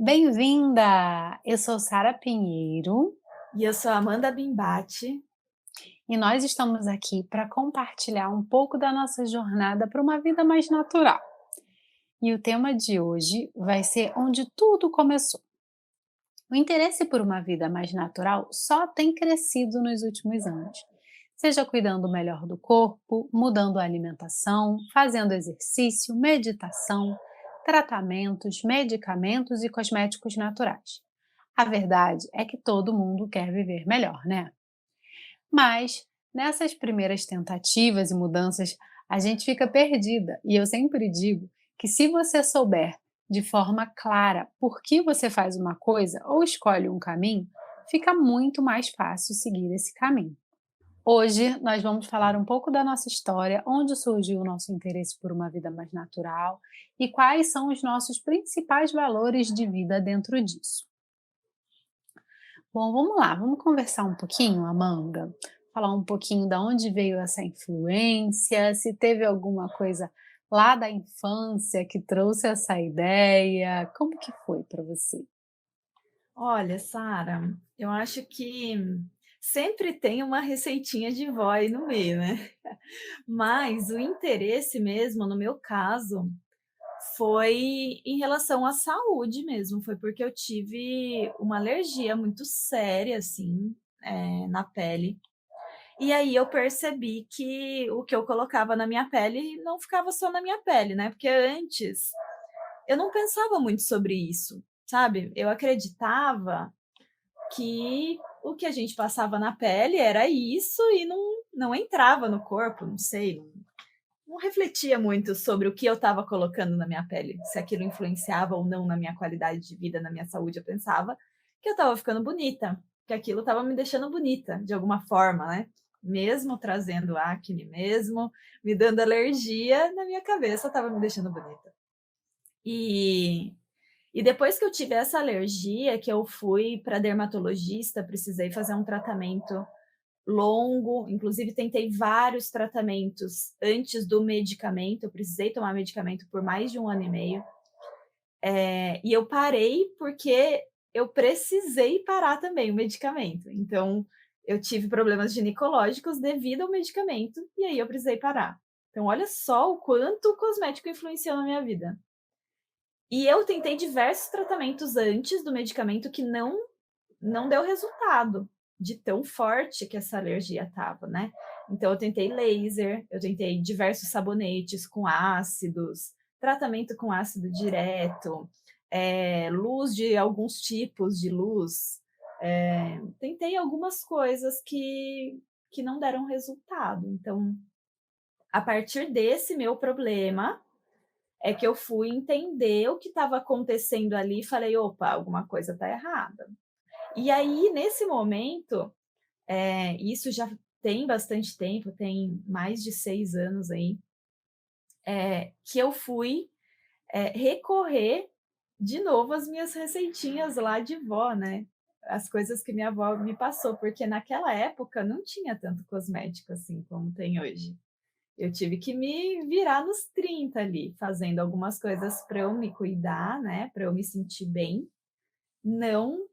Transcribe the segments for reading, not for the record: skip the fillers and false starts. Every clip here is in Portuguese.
Bem-vinda! Eu sou Sara Pinheiro E eu sou a Amanda Bimbate. e nós estamos aqui para compartilhar um pouco da nossa jornada para uma vida mais natural. E o tema de hoje vai ser onde tudo começou. O interesse por uma vida mais natural só tem crescido nos últimos anos, seja cuidando melhor do corpo, mudando a alimentação, fazendo exercício, meditação, tratamentos, medicamentos e cosméticos naturais. A verdade é que todo mundo quer viver melhor, né? Mas nessas primeiras tentativas e mudanças, a gente fica perdida. E eu sempre digo que se você souber de forma clara por que você faz uma coisa ou escolhe um caminho, fica muito mais fácil seguir esse caminho. Hoje nós vamos falar um pouco da nossa história, onde surgiu o nosso interesse por uma vida mais natural e quais são os nossos principais valores de vida dentro disso. Bom, vamos lá, vamos conversar um pouquinho, Amanda? Falar um pouquinho da onde veio essa influência, se teve alguma coisa lá da infância que trouxe essa ideia, como que foi para você? Olha, Sara, eu acho que sempre tem uma receitinha de vó aí no meio, né? Mas o interesse mesmo, no meu caso, foi em relação à saúde mesmo. Foi porque eu tive uma alergia muito séria, assim, na pele. E aí eu percebi que o que eu colocava na minha pele não ficava só na minha pele, né? Porque antes eu não pensava muito sobre isso, sabe? Eu acreditava que o que a gente passava na pele era isso e não entrava no corpo, não sei, não refletia muito sobre o que eu estava colocando na minha pele, se aquilo influenciava ou não na minha qualidade de vida, na minha saúde. Eu pensava que eu estava ficando bonita, que aquilo estava me deixando bonita de alguma forma, né? Mesmo trazendo acne, mesmo me dando alergia, na minha cabeça estava me deixando bonita. E e depois que eu tive essa alergia, que eu fui para dermatologista, precisei fazer um tratamento longo, inclusive tentei vários tratamentos antes do medicamento, eu precisei tomar medicamento por mais de 1 ano e meio, e eu parei porque eu precisei parar também o medicamento. Então, eu tive problemas ginecológicos devido ao medicamento, e aí eu precisei parar. Então olha só o quanto o cosmético influenciou na minha vida. E eu tentei diversos tratamentos antes do medicamento que não deu resultado, de tão forte que essa alergia estava, né. Então eu tentei laser, eu tentei diversos sabonetes com ácidos, tratamento com ácido direto, luz de alguns tipos de luz, tentei algumas coisas que não deram resultado. Então, a partir desse meu problema, é que eu fui entender o que estava acontecendo ali e falei: "Opa, alguma coisa está errada". E aí, nesse momento, isso já tem bastante tempo, tem mais de 6 anos aí, que eu fui, recorrer de novo às minhas receitinhas lá de vó, né, as coisas que minha avó me passou, porque naquela época não tinha tanto cosmético assim como tem hoje. Eu tive que me virar nos 30 ali, fazendo algumas coisas para eu me cuidar, né, para eu me sentir bem, não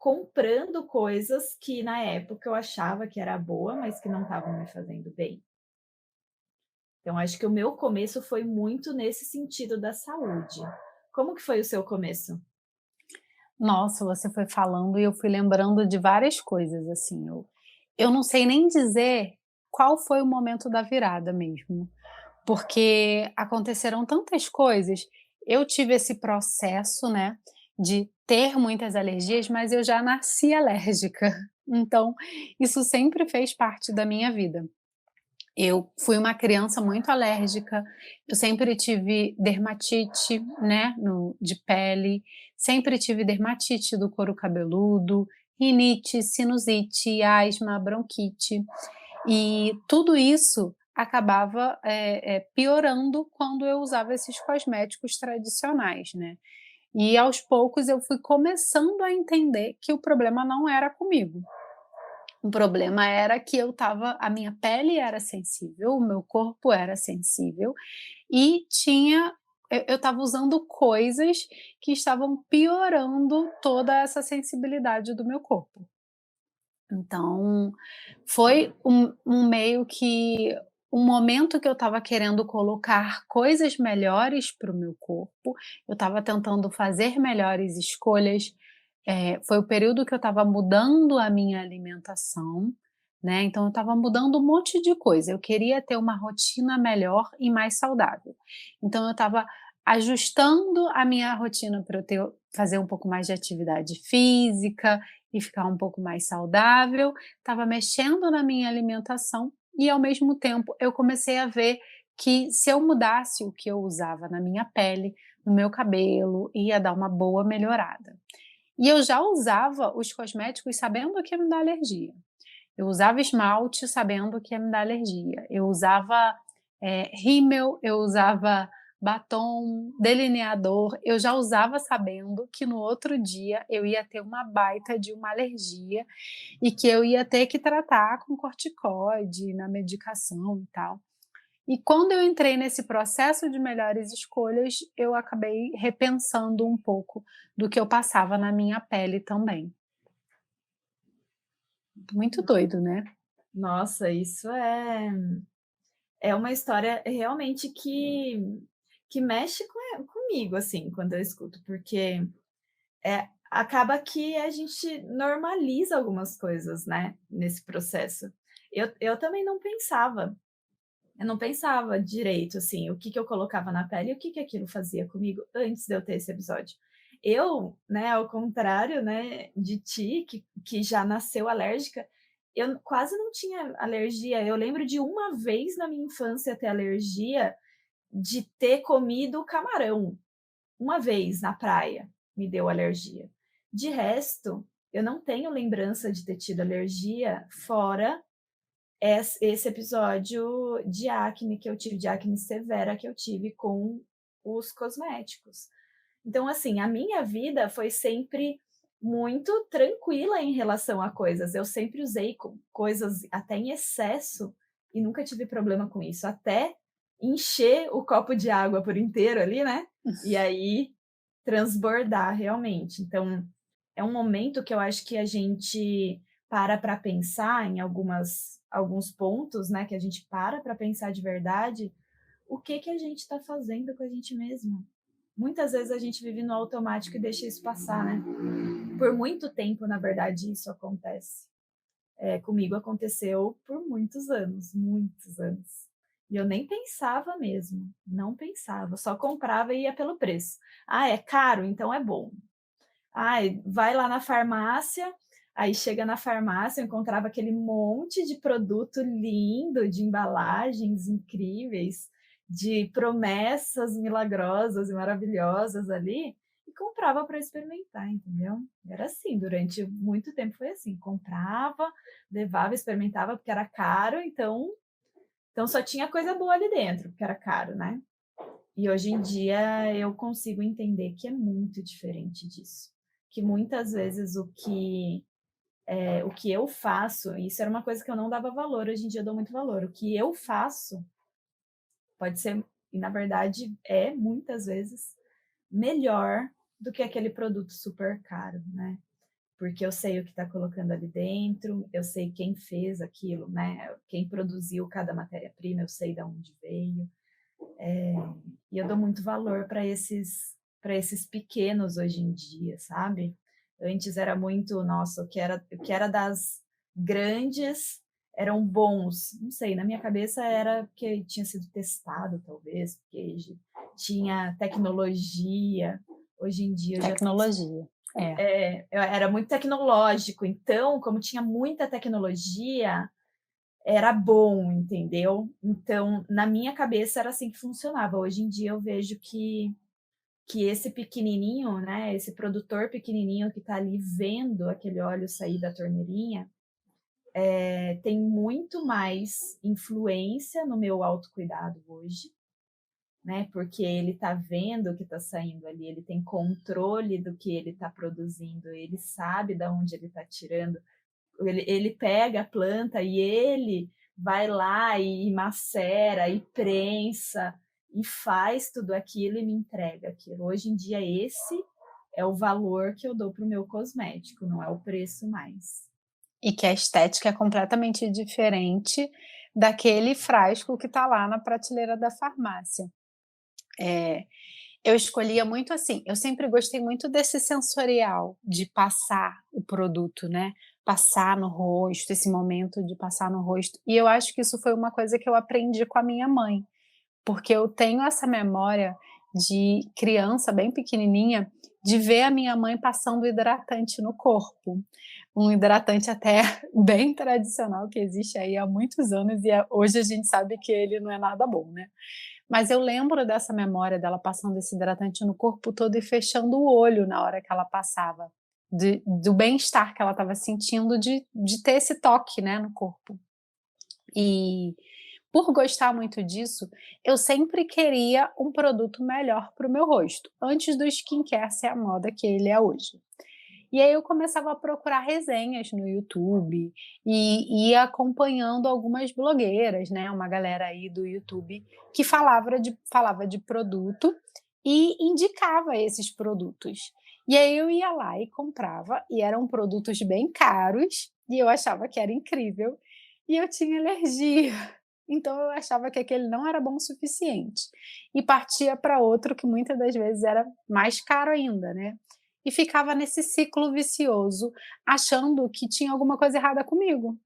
comprando coisas que na época eu achava que era boa, mas que não estavam me fazendo bem. Então acho que o meu começo foi muito nesse sentido da saúde. Como que foi o seu começo? Nossa, você foi falando e eu fui lembrando de várias coisas, assim, eu não sei nem dizer qual foi o momento da virada mesmo, porque aconteceram tantas coisas. Eu tive esse processo, né, de ter muitas alergias, mas eu já nasci alérgica, então isso sempre fez parte da minha vida. Eu fui uma criança muito alérgica, eu sempre tive dermatite, né, de pele, sempre tive dermatite do couro cabeludo, rinite, sinusite, asma, bronquite, e tudo isso acabava, piorando quando eu usava esses cosméticos tradicionais, né. E aos poucos eu fui começando a entender que o problema não era comigo. O problema era que a minha pele era sensível, o meu corpo era sensível e tinha eu estava usando coisas que estavam piorando toda essa sensibilidade do meu corpo. Então, foi meio que um momento que eu estava querendo colocar coisas melhores para o meu corpo, eu estava tentando fazer melhores escolhas, foi o período que eu estava mudando a minha alimentação, né, então eu estava mudando um monte de coisa, eu queria ter uma rotina melhor e mais saudável. Então eu estava ajustando a minha rotina para eu fazer um pouco mais de atividade física, e ficar um pouco mais saudável, estava mexendo na minha alimentação e, ao mesmo tempo, eu comecei a ver que se eu mudasse o que eu usava na minha pele, no meu cabelo, ia dar uma boa melhorada. E eu já usava os cosméticos sabendo que ia me dar alergia. Eu usava esmalte sabendo que ia me dar alergia. Eu usava, rímel, eu usava batom, delineador, eu já usava sabendo que no outro dia eu ia ter uma baita de uma alergia e que eu ia ter que tratar com corticoide, na medicação e tal. E quando eu entrei nesse processo de melhores escolhas, eu acabei repensando um pouco do que eu passava na minha pele também. Muito doido, né? Nossa, isso é uma história realmente que mexe comigo, assim, quando eu escuto, porque, acaba que a gente normaliza algumas coisas, né, nesse processo. Eu também não pensava, eu não pensava direito, assim, o que que eu colocava na pele e o que que aquilo fazia comigo antes de eu ter esse episódio. Eu, né, ao contrário, né, de ti, que já nasceu alérgica, eu quase não tinha alergia. Eu lembro de uma vez na minha infância ter alergia de ter comido camarão. Uma vez na praia me deu alergia. De resto, eu não tenho lembrança de ter tido alergia fora esse episódio de acne que eu tive, de acne severa que eu tive com os cosméticos. Então, assim, a minha vida foi sempre muito tranquila em relação a coisas. Eu sempre usei coisas até em excesso e nunca tive problema com isso, até encher o copo de água por inteiro ali, né? E aí transbordar realmente. Então, é um momento que eu acho que a gente para pensar em alguns pontos, né, que a gente para pensar de verdade, o que que a gente está fazendo com a gente mesmo. Muitas vezes a gente vive no automático e deixa isso passar, né. Por muito tempo, na verdade, isso acontece. Comigo aconteceu por muitos anos, muitos anos. E eu nem pensava mesmo, não pensava, só comprava e ia pelo preço. "Ah, é caro? Então é bom". Ai, vai lá na farmácia, aí chega na farmácia, eu encontrava aquele monte de produto lindo, de embalagens incríveis, de promessas milagrosas e maravilhosas ali, e comprava para experimentar, entendeu? Era assim, durante muito tempo foi assim, comprava, levava, experimentava, porque era caro, então só tinha coisa boa ali dentro, porque era caro, né? E hoje em dia eu consigo entender que é muito diferente disso. Que muitas vezes o que eu faço, e isso era uma coisa que eu não dava valor, hoje em dia eu dou muito valor. O que eu faço pode ser, e na verdade é muitas vezes, melhor do que aquele produto super caro, né? Porque eu sei o que está colocando ali dentro, eu sei quem fez aquilo, né? Quem produziu cada matéria-prima, eu sei de onde veio. E eu dou muito valor para esses pequenos hoje em dia, sabe? Antes era muito, nossa, o que era das grandes eram bons. Não sei, na minha cabeça era porque tinha sido testado, talvez, porque tinha tecnologia. Hoje em dia eu já penso, Tecnologia. É. era muito tecnológico, então, como tinha muita tecnologia, era bom, entendeu? Então, na minha cabeça era assim que funcionava. Hoje em dia eu vejo que esse pequenininho, né, esse produtor pequenininho que está ali vendo aquele óleo sair da torneirinha, tem muito mais influência no meu autocuidado hoje, né? Porque ele está vendo o que está saindo ali, ele tem controle do que ele está produzindo, ele sabe de onde ele está tirando. Ele pega a planta e ele vai lá e macera e prensa. e faz tudo aquilo e me entrega aquilo. Hoje em dia esse é o valor que eu dou para o meu cosmético, não é o preço mais. E que a estética é completamente diferente daquele frasco que está lá na prateleira da farmácia. Eh, eu escolhia muito assim, eu sempre gostei muito desse sensorial, de passar o produto, né, passar no rosto, esse momento de passar no rosto, e eu acho que isso foi uma coisa que eu aprendi com a minha mãe, porque eu tenho essa memória de criança bem pequenininha, de ver a minha mãe passando hidratante no corpo. Um hidratante até bem tradicional que existe aí há muitos anos e hoje a gente sabe que ele não é nada bom, né. Mas eu lembro dessa memória dela passando esse hidratante no corpo todo e fechando o olho na hora que ela passava, do bem-estar que ela estava sentindo de ter esse toque, né, no corpo. E por gostar muito disso, eu sempre queria um produto melhor para o meu rosto, antes do skincare ser a moda que ele é hoje. E aí eu começava a procurar resenhas no YouTube e ia acompanhando algumas blogueiras, né, uma galera aí do YouTube que falava de produto e indicava esses produtos. E aí eu ia lá e comprava, e eram produtos bem caros, e eu achava que era incrível, e eu tinha alergia. Então eu achava que aquele não era bom o suficiente. E partia para outro que muitas das vezes era mais caro ainda, né. E ficava nesse ciclo vicioso, achando que tinha alguma coisa errada comigo.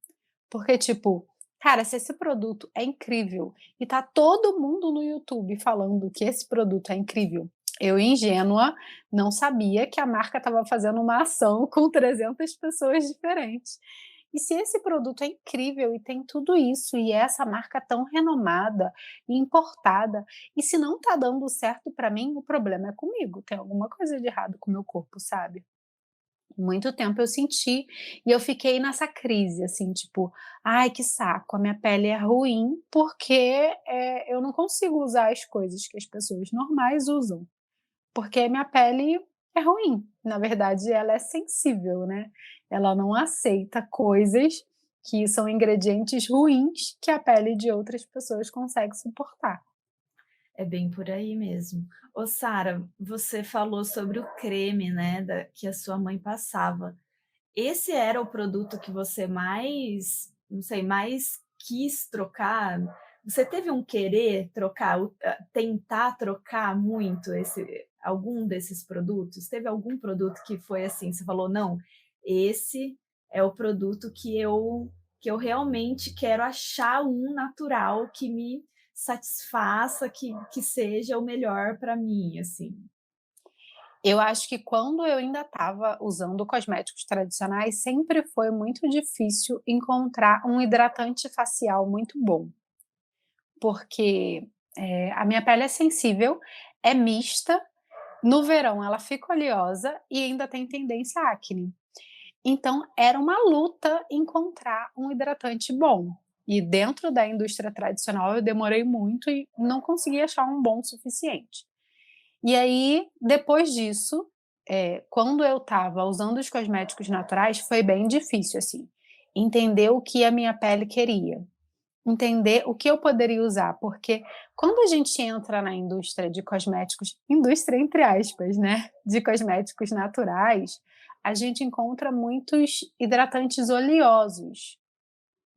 Porque, tipo, cara, se esse produto é incrível e tá todo mundo no YouTube falando que esse produto é incrível, eu, ingênua, não sabia que a marca estava fazendo uma ação com 300 pessoas diferentes. E se esse produto é incrível e tem tudo isso, e é essa marca tão renomada e importada, e se não tá dando certo para mim, o problema é comigo, tem alguma coisa de errado com o meu corpo, sabe? Muito tempo eu senti, e eu fiquei nessa crise, assim, tipo: "Ai, que saco, a minha pele é ruim, porque, eu não consigo usar as coisas que as pessoas normais usam, porque a minha pele é ruim". Na verdade, ela é sensível, né, ela não aceita coisas que são ingredientes ruins que a pele de outras pessoas consegue suportar. É bem por aí mesmo. Ô Sara, você falou sobre o creme, né, que a sua mãe passava. Esse era o produto que você mais, não sei, mais quis trocar? Você teve um querer trocar, tentar trocar muito algum desses produtos? Teve algum produto que foi assim, você falou: "Não, esse é o produto que eu realmente quero achar um natural que me satisfaça, que seja o melhor para mim", assim? Eu acho que quando eu ainda estava usando cosméticos tradicionais, sempre foi muito difícil encontrar um hidratante facial muito bom, porque, a minha pele é sensível, é mista, no verão ela fica oleosa e ainda tem tendência à acne. Então era uma luta encontrar um hidratante bom. E dentro da indústria tradicional eu demorei muito e não consegui achar um bom o suficiente. E aí, depois disso, quando eu estava usando os cosméticos naturais, foi bem difícil, assim, entender o que a minha pele queria, entender o que eu poderia usar, porque quando a gente entra na indústria de cosméticos, indústria entre aspas, né, de cosméticos naturais, a gente encontra muitos hidratantes oleosos,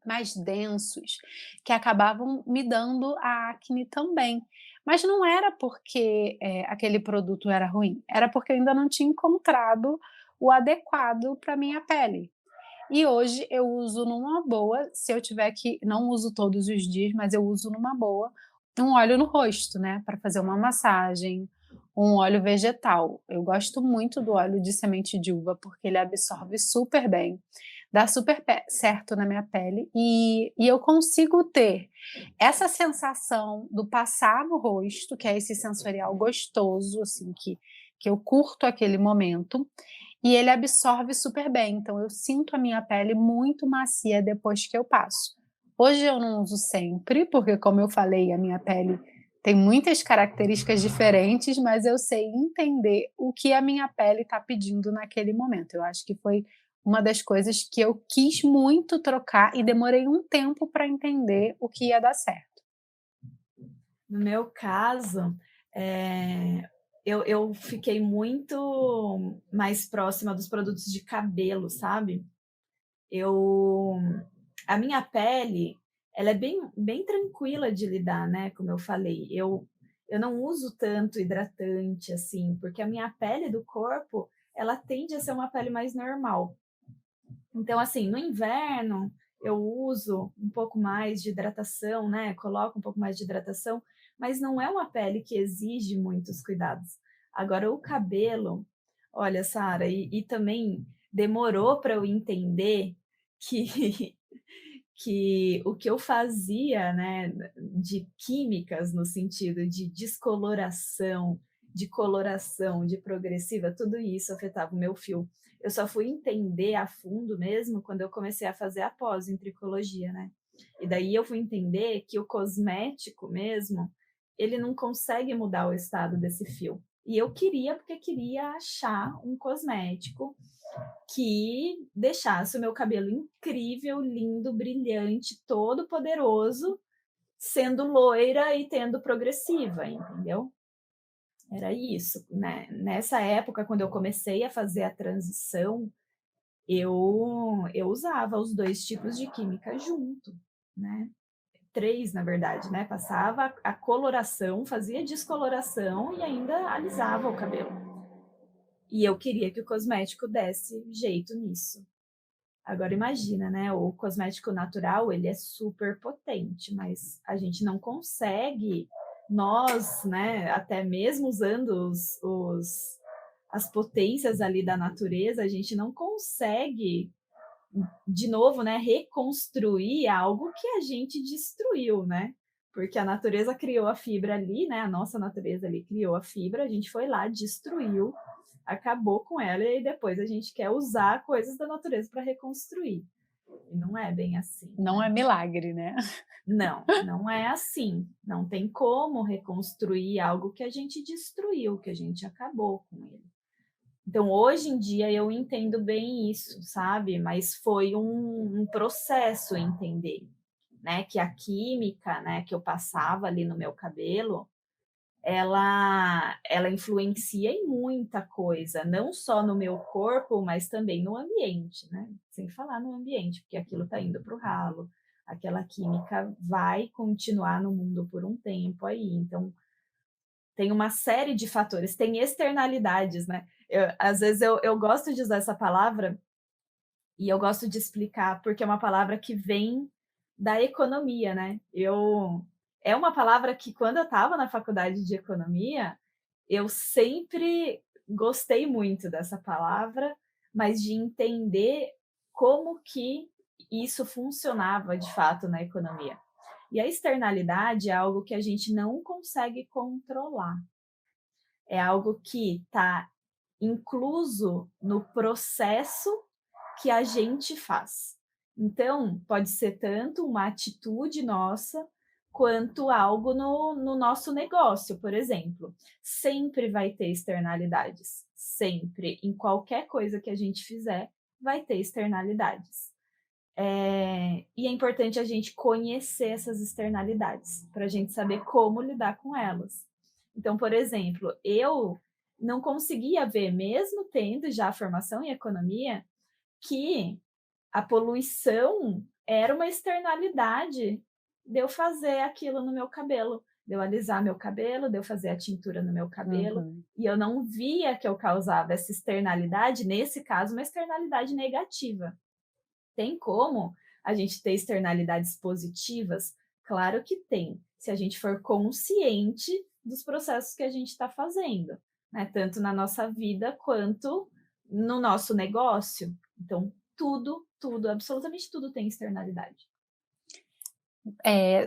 mais densos, que acabavam me dando a acne também. Mas não era porque, aquele produto era ruim, era porque eu ainda não tinha encontrado o adequado para minha pele. E hoje eu uso numa boa, se eu tiver que não uso todos os dias, mas eu uso numa boa, um óleo no rosto, né, para fazer uma massagem, um óleo vegetal. Eu gosto muito do óleo de semente de uva, porque ele absorve super bem, dá super certo na minha pele, e eu consigo ter essa sensação do passar no rosto, que é esse sensorial gostoso, assim, que eu curto aquele momento, e ele absorve super bem, então eu sinto a minha pele muito macia depois que eu passo. Hoje eu não uso sempre, porque como eu falei, a minha pele tem muitas características diferentes, mas eu sei entender o que a minha pele está pedindo naquele momento. Eu acho que foi uma das coisas que eu quis muito trocar e demorei um tempo para entender o que ia dar certo. No meu caso, eu fiquei muito mais próxima dos produtos de cabelo, sabe. Eu A minha pele, ela é bem tranquila de lidar, né, como eu falei. Eu não uso tanto hidratante, assim, porque a minha pele do corpo, ela tende a ser uma pele mais normal. Então, assim, no inverno eu uso um pouco mais de hidratação, né, coloco um pouco mais de hidratação, mas não é uma pele que exige muitos cuidados. Agora o cabelo, olha, Sara, e também demorou para eu entender que que o que eu fazia, né, de químicas no sentido de descoloração, de coloração, de progressiva, tudo isso afetava o meu fio. Eu só fui entender a fundo mesmo quando eu comecei a fazer a pós em tricologia, né. E daí eu fui entender que o cosmético mesmo, ele não consegue mudar o estado desse fio. E eu queria, porque queria achar um cosmético que deixasse o meu cabelo incrível, lindo, brilhante, todo poderoso, sendo loira e tendo progressiva, entendeu? Era isso, né. Nessa época, quando eu comecei a fazer a transição, eu usava os 2 tipos de química junto, né. 3 na verdade, né, passava a coloração, fazia descoloração e ainda alisava o cabelo. E eu queria que o cosmético desse jeito nisso. Agora imagina, né, o cosmético natural, ele é super potente, mas a gente não consegue, nós, né, até mesmo usando os as potências ali da natureza, a gente não consegue, de novo, né, reconstruir algo que a gente destruiu, né. Porque a natureza criou a fibra ali, né, a nossa natureza ali criou a fibra, a gente foi lá, destruiu, acabou com ela e aí depois a gente quer usar coisas da natureza para reconstruir. E não é bem assim, Não né. é milagre, né? Não, não é assim. Não tem como reconstruir algo que a gente destruiu, que a gente acabou com ele. Então, hoje em dia, eu entendo bem isso, sabe, mas foi um processo entender, né, que a química, né, que eu passava ali no meu cabelo, ela influencia em muita coisa, não só no meu corpo, mas também no ambiente, né, sem falar no ambiente, porque aquilo está indo para o ralo, aquela química vai continuar no mundo por um tempo aí, então tem uma série de fatores, tem externalidades, né. Às vezes eu gosto de usar essa palavra, e eu gosto de explicar, porque é uma palavra que vem da economia, né. É uma palavra que quando eu estava na faculdade de economia, eu sempre gostei muito dessa palavra, mas de entender como que isso funcionava de fato na economia. E a externalidade é algo que a gente não consegue controlar. É algo que está incluso no processo que a gente faz. Então, pode ser tanto uma atitude nossa, quanto algo no nosso negócio, por exemplo. Sempre vai ter externalidades, sempre. Em qualquer coisa que a gente fizer, vai ter externalidades. E é importante a gente conhecer essas externalidades, para a gente saber como lidar com elas. Então, por exemplo, eu não conseguia ver, mesmo tendo já a formação em economia, que a poluição era uma externalidade de eu fazer aquilo no meu cabelo, de eu alisar meu cabelo, de eu fazer a tintura no meu cabelo, Uhum. e eu não via que eu causava essa externalidade, nesse caso, uma externalidade negativa. Tem como a gente ter externalidades positivas? Claro que tem, se a gente for consciente dos processos que a gente está fazendo, né? Tanto na nossa vida quanto no nosso negócio. Então, tudo, absolutamente tudo tem externalidade.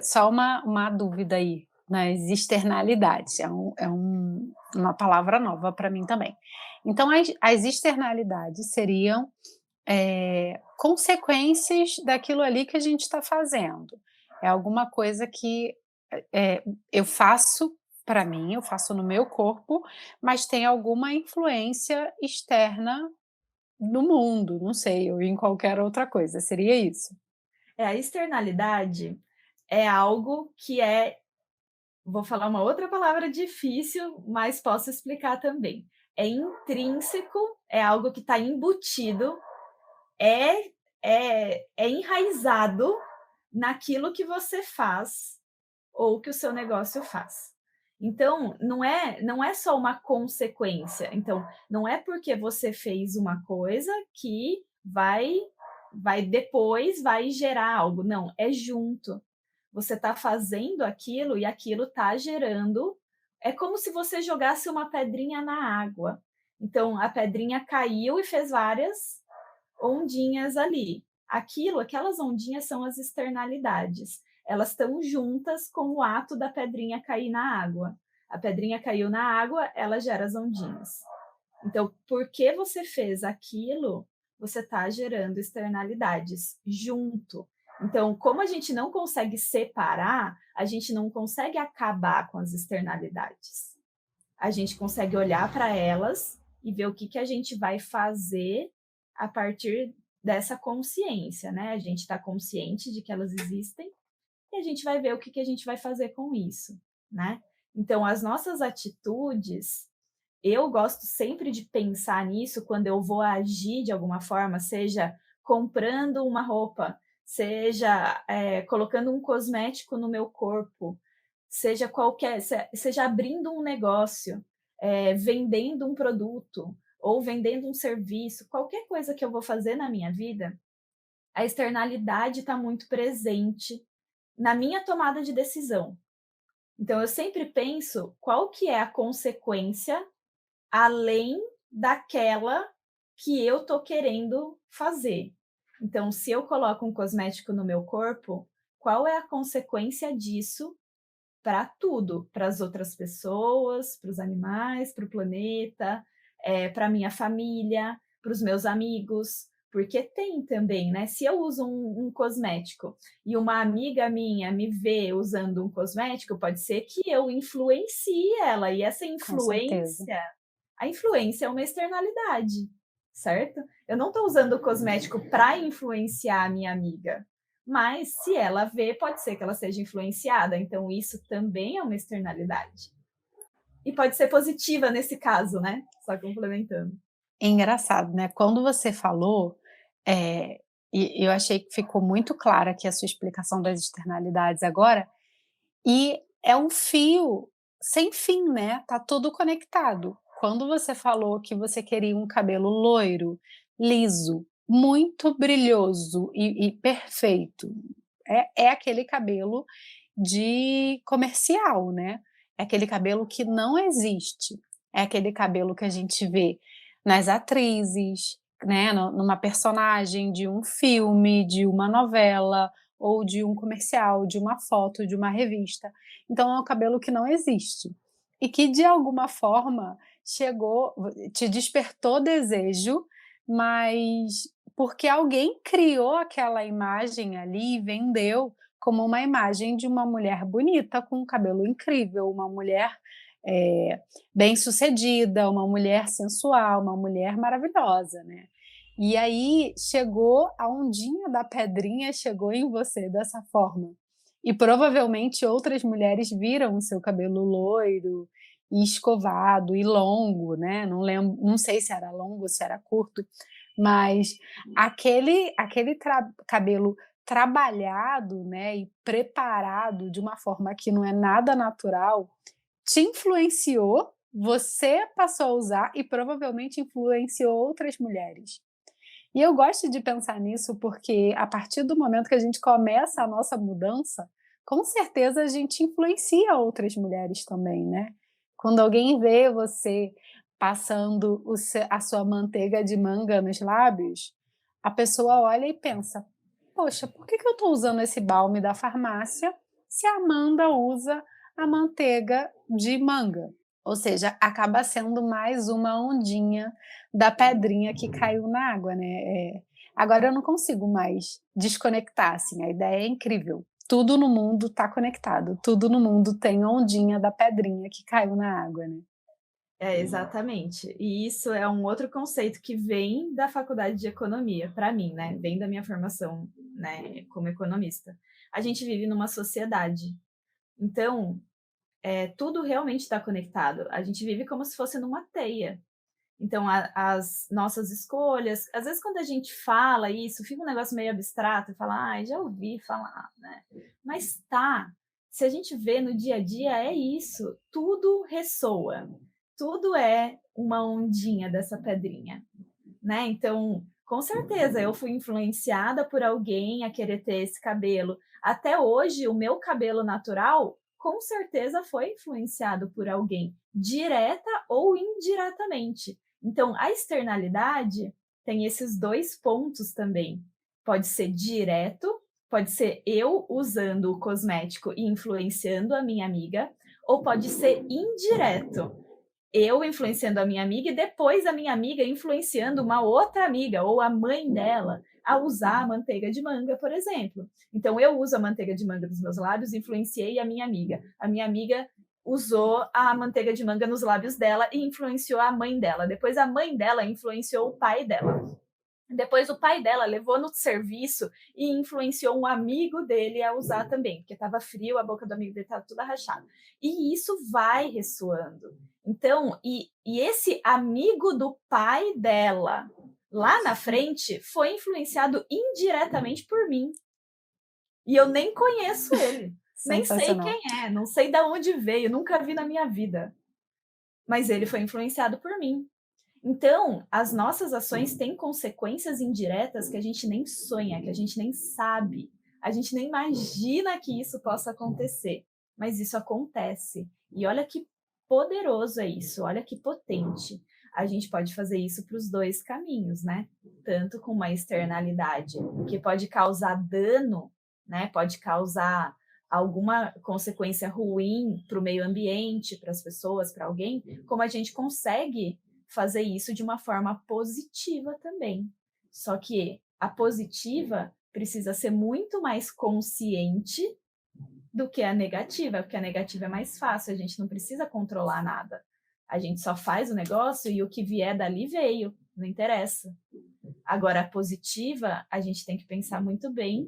Só uma dúvida aí, nas externalidades, uma palavra nova para mim também. Então as externalidades seriam, consequências daquilo ali que a gente está fazendo. É alguma coisa que, eu faço para mim, eu faço no meu corpo, mas tem alguma influência externa no mundo, não sei, ou em qualquer outra coisa, seria isso? A externalidade é algo que é vou falar uma outra palavra difícil, mas posso explicar também. É intrínseco, é algo que está embutido, é é enraizado naquilo que você faz ou que o seu negócio faz. Então, não é só uma consequência. Então, não é porque você fez uma coisa que vai depois vai gerar algo. Não, é junto. Você está fazendo aquilo e aquilo está gerando. É como se você jogasse uma pedrinha na água. Então, a pedrinha caiu e fez várias ondinhas ali. Aquelas ondinhas são as externalidades. Elas estão juntas com o ato da pedrinha cair na água. A pedrinha caiu na água, ela gera as ondinhas. Então, porque você fez aquilo, você está gerando externalidades junto. Então, como a gente não consegue separar, a gente não consegue acabar com as externalidades. A gente consegue olhar para elas e ver o que, que a gente vai fazer a partir dessa consciência, né? A gente está consciente de que elas existem e a gente vai ver o que, que a gente vai fazer com isso, né? Então, as nossas atitudes, eu gosto sempre de pensar nisso quando eu vou agir de alguma forma, seja comprando uma roupa, seja colocando um cosmético no meu corpo, seja abrindo um negócio, vendendo um produto ou vendendo um serviço, qualquer coisa que eu vou fazer na minha vida, a externalidade está muito presente na minha tomada de decisão. Então, eu sempre penso qual que é a consequência além daquela que eu estou querendo fazer. Então, se eu coloco um cosmético no meu corpo, qual é a consequência disso para tudo, para as outras pessoas, para os animais, para o planeta, para a minha família, para os meus amigos, porque tem também, né? Se eu uso um cosmético e uma amiga minha me vê usando um cosmético, pode ser que eu influencie ela, e essa Com certeza. influência, a influência é uma externalidade, certo? Eu não estou usando o cosmético para influenciar a minha amiga, mas se ela vê, pode ser que ela seja influenciada, então isso também é uma externalidade. E pode ser positiva nesse caso, né? Só complementando. É engraçado, né, quando você falou, e eu achei que ficou muito clara aqui a sua explicação das externalidades agora, e é um fio sem fim, né, tá tudo conectado. Quando você falou que você queria um cabelo loiro, liso, muito brilhoso e perfeito, é aquele cabelo de comercial, né, é aquele cabelo que não existe, é aquele cabelo que a gente vê nas atrizes, né, numa personagem de um filme, de uma novela ou de um comercial, de uma foto, de uma revista. Então é um cabelo que não existe e que de alguma forma chegou, te despertou desejo, mas porque alguém criou aquela imagem ali e vendeu como uma imagem de uma mulher bonita com um cabelo incrível, uma mulher bem-sucedida, uma mulher sensual, uma mulher maravilhosa, né. E aí chegou a ondinha da pedrinha chegou em você dessa forma. E provavelmente outras mulheres viram o seu cabelo loiro e escovado e longo, né, não sei se era longo ou se era curto, mas aquele cabelo trabalhado, né, e preparado de uma forma que não é nada natural, te influenciou, você passou a usar e provavelmente influenciou outras mulheres. E eu gosto de pensar nisso porque a partir do momento que a gente começa a nossa mudança, com certeza a gente influencia outras mulheres também, né. Quando alguém vê você passando a sua manteiga de manga nos lábios, a pessoa olha e pensa: "Poxa, por que que eu estou usando esse balme da farmácia, se a Amanda usa a manteiga de manga?". Ou seja, acaba sendo mais uma ondinha da pedrinha que caiu na água, né. Agora eu não consigo mais desconectar, assim, a ideia é incrível. Tudo no mundo está conectado, tudo no mundo tem ondinha da pedrinha que caiu na água, né. É, exatamente. E isso é um outro conceito que vem da faculdade de economia, para mim, né? Vem da minha formação, né, como economista. A gente vive numa sociedade. Então, tudo realmente está conectado. A gente vive como se fosse numa teia. Então, as nossas escolhas, às vezes quando a gente fala isso, fica um negócio meio abstrato, e fala, ai, já ouvi falar, né? Mas tá, se a gente vê no dia a dia, é isso, tudo ressoa, tudo é uma ondinha dessa pedrinha, né? Então, com certeza, eu fui influenciada por alguém a querer ter esse cabelo. Até hoje, o meu cabelo natural, com certeza, foi influenciado por alguém, direta ou indiretamente. Então, a externalidade tem esses dois pontos também. Pode ser direto, pode ser eu usando o cosmético e influenciando a minha amiga, ou pode ser indireto, eu influenciando a minha amiga e depois a minha amiga influenciando uma outra amiga ou a mãe dela a usar a manteiga de manga, por exemplo. Então eu uso a manteiga de manga nos meus lábios, influenciei a minha amiga. A minha amiga usou a manteiga de manga nos lábios dela e influenciou a mãe dela. Depois a mãe dela influenciou o pai dela. Depois o pai dela levou no serviço e influenciou um amigo dele a usar também, porque estava frio, a boca do amigo dele estava toda rachada. E isso vai ressoando. Então, e esse amigo do pai dela, lá na frente, foi influenciado indiretamente por mim. E eu nem conheço ele, nem sei Sensacional. quem é, não sei de onde veio, nunca vi na minha vida. Mas ele foi influenciado por mim. Então, as nossas ações têm consequências indiretas que a gente nem sonha, que a gente nem sabe, a gente nem imagina que isso possa acontecer, mas isso acontece. E olha que poderoso é isso, olha que potente. A gente pode fazer isso para os dois caminhos, né? Tanto com uma externalidade que pode causar dano, né? Pode causar alguma consequência ruim para o meio ambiente, para as pessoas, para alguém, como a gente consegue fazer isso de uma forma positiva também. Só que a positiva precisa ser muito mais consciente do que a negativa, porque a negativa é mais fácil, a gente não precisa controlar nada. A gente só faz o negócio e o que vier dali veio, não interessa. Agora, a positiva, a gente tem que pensar muito bem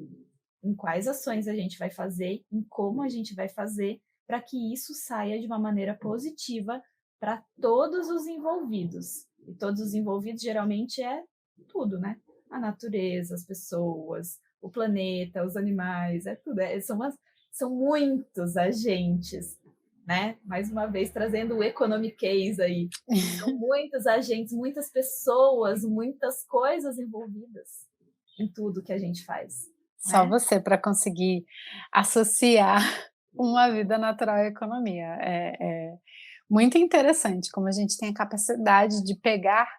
em quais ações a gente vai fazer, em como a gente vai fazer, para que isso saia de uma maneira positiva para todos os envolvidos. E todos os envolvidos geralmente é tudo, né? A natureza, as pessoas, o planeta, os animais, é tudo. São muitos agentes, né? Mais uma vez trazendo o economiquez aí. São muitos agentes, muitas pessoas, muitas coisas envolvidas em tudo que a gente faz, Só né? você para conseguir associar uma vida natural à economia. É muito interessante como a gente tem a capacidade de pegar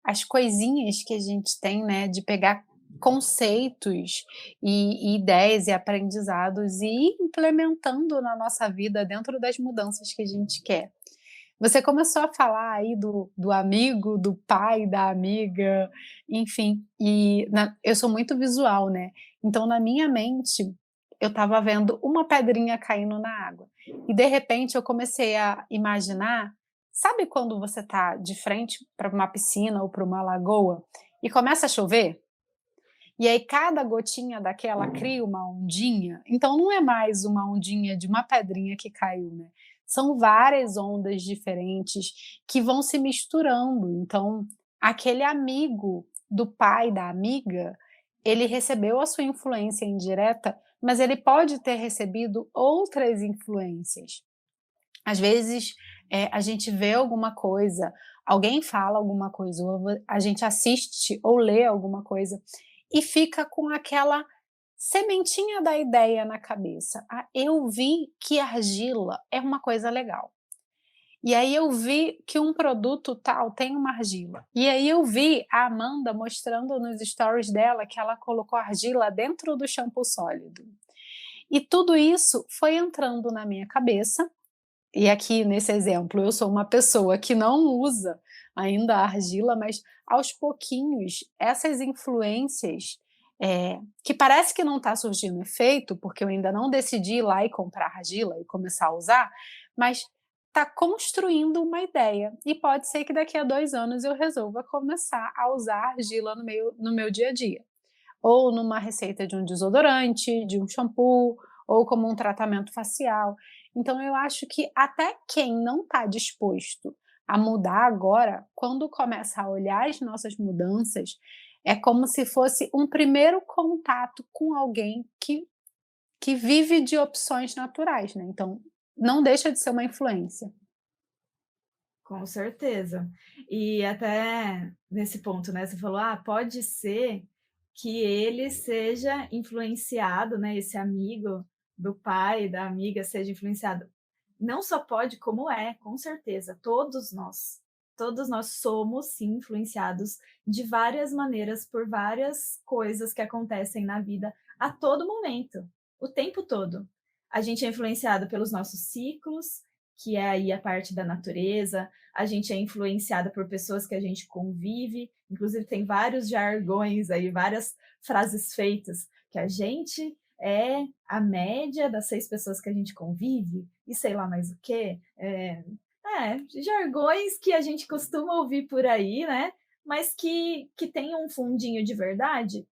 as coisinhas que a gente tem, né, de pegar conceitos e ideias e aprendizados e ir implementando na nossa vida dentro das mudanças que a gente quer. Você começou a falar aí do amigo, do pai, da amiga, enfim, eu sou muito visual, né, então na minha mente, eu estava vendo uma pedrinha caindo na água, e de repente eu comecei a imaginar, sabe quando você está de frente para uma piscina ou para uma lagoa, e começa a chover? E aí cada gotinha daquela cria uma ondinha, então não é mais uma ondinha de uma pedrinha que caiu, né, são várias ondas diferentes que vão se misturando, então aquele amigo do pai da amiga, ele recebeu a sua influência indireta, mas ele pode ter recebido outras influências. Às vezes, a gente vê alguma coisa, alguém fala alguma coisa, ou a gente assiste ou lê alguma coisa, e fica com aquela sementinha da ideia na cabeça. "Ah, eu vi que argila é uma coisa legal. E aí eu vi que um produto tal tem uma argila. E aí eu vi a Amanda mostrando nos stories dela que ela colocou argila dentro do shampoo sólido. E tudo isso foi entrando na minha cabeça, e aqui nesse exemplo eu sou uma pessoa que não usa ainda a argila, mas aos pouquinhos essas influências, que parece que não está surgindo efeito, porque eu ainda não decidi ir lá e comprar argila e começar a usar, mas está construindo uma ideia, e pode ser que daqui a 2 anos eu resolva começar a usar argila no meu dia a dia, ou numa receita de um desodorante, de um shampoo, ou como um tratamento facial. Então eu acho que até quem não está disposto a mudar agora, quando começa a olhar as nossas mudanças, é como se fosse um primeiro contato com alguém que vive de opções naturais, né, então não deixa de ser uma influência. Com certeza. E até nesse ponto, né, você falou: "Ah, pode ser que ele seja influenciado, né, esse amigo do pai, da amiga seja influenciado". Não só pode, como é, com certeza, todos nós somos sim influenciados de várias maneiras por várias coisas que acontecem na vida a todo momento, o tempo todo. A gente é influenciado pelos nossos ciclos, que é aí a parte da natureza, a gente é influenciada por pessoas que a gente convive, inclusive tem vários jargões aí, várias frases feitas, que a gente é a média das 6 pessoas que a gente convive, e sei lá mais o quê. Jargões que a gente costuma ouvir por aí, né, mas que tem um fundinho de verdade?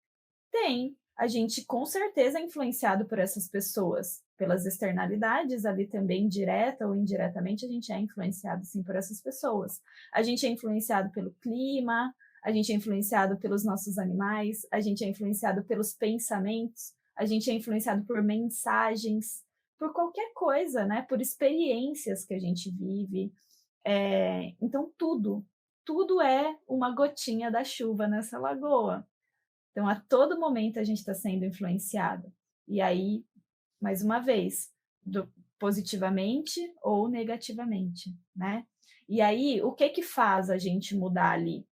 Tem. A gente com certeza é influenciado por essas pessoas, pelas externalidades ali também, direta ou indiretamente, a gente é influenciado sim por essas pessoas. A gente é influenciado pelo clima, a gente é influenciado pelos nossos animais, a gente é influenciado pelos pensamentos, a gente é influenciado por mensagens, por qualquer coisa, né? Por experiências que a gente vive. Então tudo é uma gotinha da chuva nessa lagoa. Então, a todo momento a gente está sendo influenciado. E aí, mais uma vez, positivamente ou negativamente, né? E aí, o que que faz a gente mudar ali?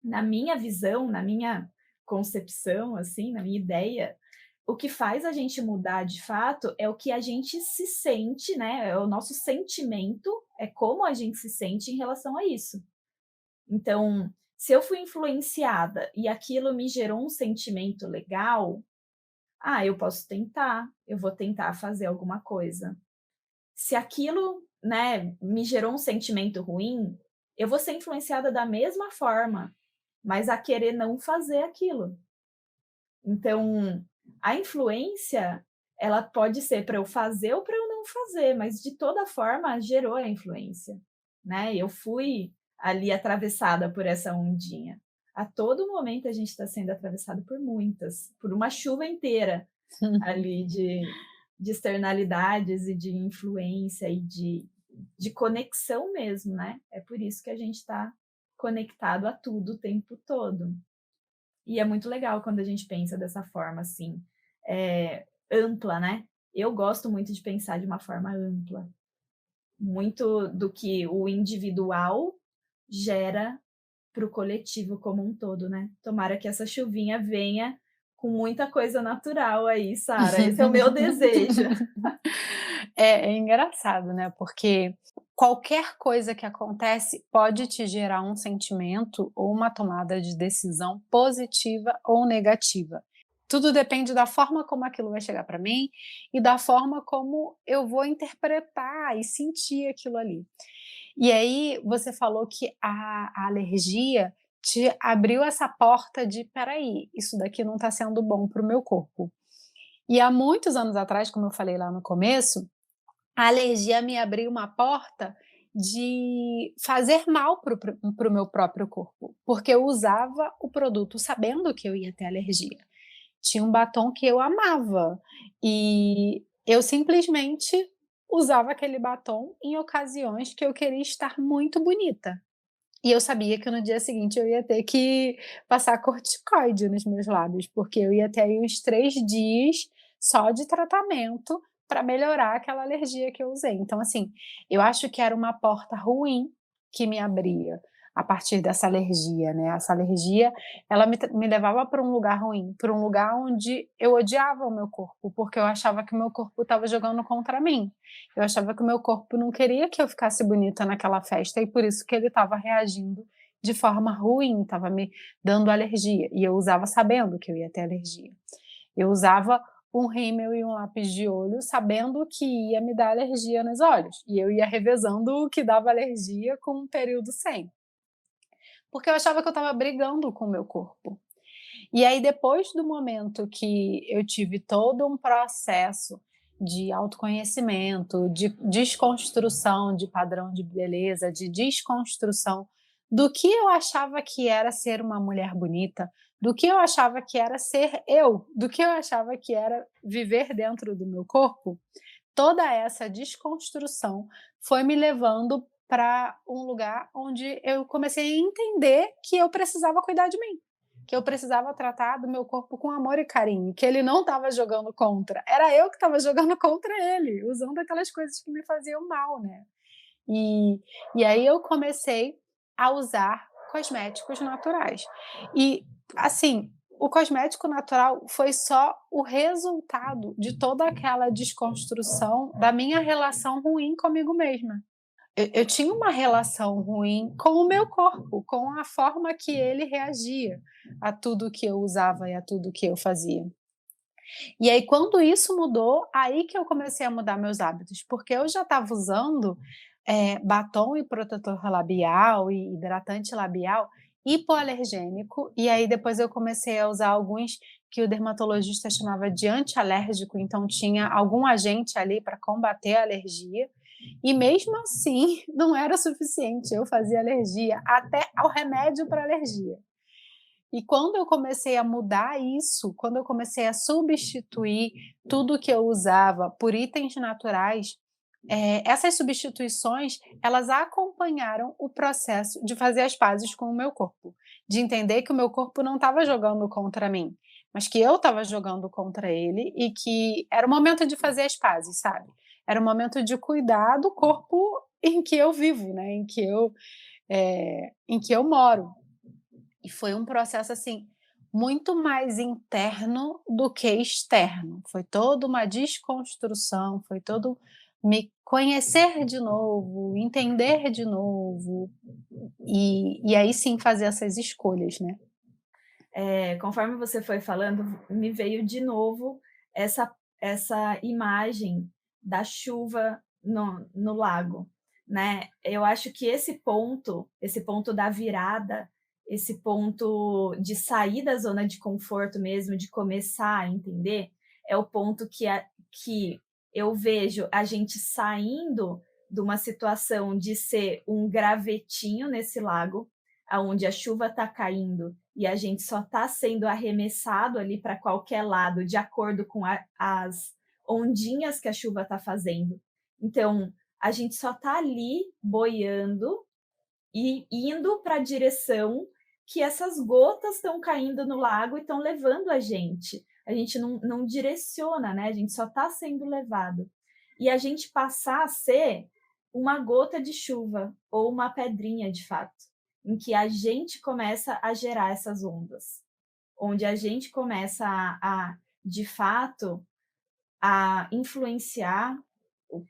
Na minha visão, na minha concepção, assim, na minha ideia, o que faz a gente mudar de fato é o que a gente se sente, né? É o nosso sentimento, é como a gente se sente em relação a isso. Então, se eu fui influenciada e aquilo me gerou um sentimento legal, eu posso tentar, eu vou tentar fazer alguma coisa. Se aquilo, né, me gerou um sentimento ruim, eu vou ser influenciada da mesma forma, mas a querer não fazer aquilo. Então, a influência, ela pode ser para eu fazer ou para eu não fazer, mas de toda forma gerou a influência, né? Eu fui ali atravessada por essa ondinha. A todo momento a gente está sendo atravessado por muitas, por uma chuva inteira ali de externalidades e de influência e de conexão mesmo, né? É por isso que a gente está conectado a tudo o tempo todo. E é muito legal quando a gente pensa dessa forma, assim, ampla, né. Eu gosto muito de pensar de uma forma ampla. Muito do que o individual gera para o coletivo como um todo, né. Tomara que essa chuvinha venha com muita coisa natural aí, Sara, esse é o meu desejo. É engraçado, né, porque qualquer coisa que acontece pode te gerar um sentimento ou uma tomada de decisão positiva ou negativa. Tudo depende da forma como aquilo vai chegar para mim e da forma como eu vou interpretar e sentir aquilo ali. E aí você falou que a alergia te abriu essa porta de: "Espera aí, isso daqui não está sendo bom para o meu corpo". E há muitos anos atrás, como eu falei lá no começo, a alergia me abriu uma porta de fazer mal para o meu próprio corpo, porque eu usava o produto sabendo que eu ia ter alergia. Tinha um batom que eu amava e eu simplesmente usava aquele batom em ocasiões que eu queria estar muito bonita. E eu sabia que no dia seguinte eu ia ter que passar corticoide nos meus lábios, porque eu ia ter aí uns 3 dias só de tratamento para melhorar aquela alergia que eu usei. Então, assim, eu acho que era uma porta ruim que me abria a partir dessa alergia, né. Essa alergia, ela me levava para um lugar ruim, para um lugar onde eu odiava o meu corpo, porque eu achava que o meu corpo estava jogando contra mim. Eu achava que o meu corpo não queria que eu ficasse bonita naquela festa e por isso que ele estava reagindo de forma ruim, estava me dando alergia, e eu usava sabendo que eu ia ter alergia. Eu usava um rímel e um lápis de olho sabendo que ia me dar alergia nos olhos, e eu ia revezando o que dava alergia com um período sem, porque eu achava que eu estava brigando com o meu corpo. E aí depois do momento que eu tive todo um processo de autoconhecimento, de desconstrução de padrão de beleza, de desconstrução do que eu achava que era ser uma mulher bonita, do que eu achava que era ser eu, do que eu achava que era viver dentro do meu corpo. Toda essa desconstrução foi me levando para um lugar onde eu comecei a entender que eu precisava cuidar de mim, que eu precisava tratar do meu corpo com amor e carinho, que ele não estava jogando contra, era eu que estava jogando contra ele, usando aquelas coisas que me faziam mal, né. E e aí eu comecei a usar cosméticos naturais. E, assim, o cosmético natural foi só o resultado de toda aquela desconstrução da minha relação ruim comigo mesma. Eu tinha uma relação ruim com o meu corpo, com a forma que ele reagia a tudo que eu usava e a tudo que eu fazia. E aí quando isso mudou, aí que eu comecei a mudar meus hábitos, porque eu já estava usando, batom e protetor labial e hidratante labial hipoalergênico, e aí depois eu comecei a usar alguns que o dermatologista chamava de antialérgico, então tinha algum agente ali para combater a alergia, e mesmo assim não era suficiente, eu fazia alergia até ao remédio para alergia. E quando eu comecei a mudar isso, quando eu comecei a substituir tudo que eu usava por itens naturais, essas substituições, elas acompanharam o processo de fazer as pazes com o meu corpo, de entender que o meu corpo não estava jogando contra mim, mas que eu estava jogando contra ele e que era o momento de fazer as pazes, sabe. Era o momento de cuidar do corpo em que eu vivo, né, em que eu moro. E foi um processo, assim, muito mais interno do que externo. Foi toda uma desconstrução, foi todo me conhecer de novo, entender de novo, e aí sim fazer essas escolhas, né. Conforme você foi falando, me veio de novo essa imagem da chuva no lago, né. Eu acho que esse ponto da virada, esse ponto de sair da zona de conforto mesmo, de começar a entender, é o ponto que eu vejo a gente saindo de uma situação de ser um gravetinho nesse lago, aonde a chuva está caindo e a gente só está sendo arremessado ali para qualquer lado, de acordo com as ondinhas que a chuva está fazendo. Então, a gente só está ali boiando e indo para a direção que essas gotas estão caindo no lago e estão levando a gente. A gente não direciona, né? A gente só está sendo levado. E a gente passar a ser uma gota de chuva ou uma pedrinha de fato, em que a gente começa a gerar essas ondas, onde a gente começa de fato, a influenciar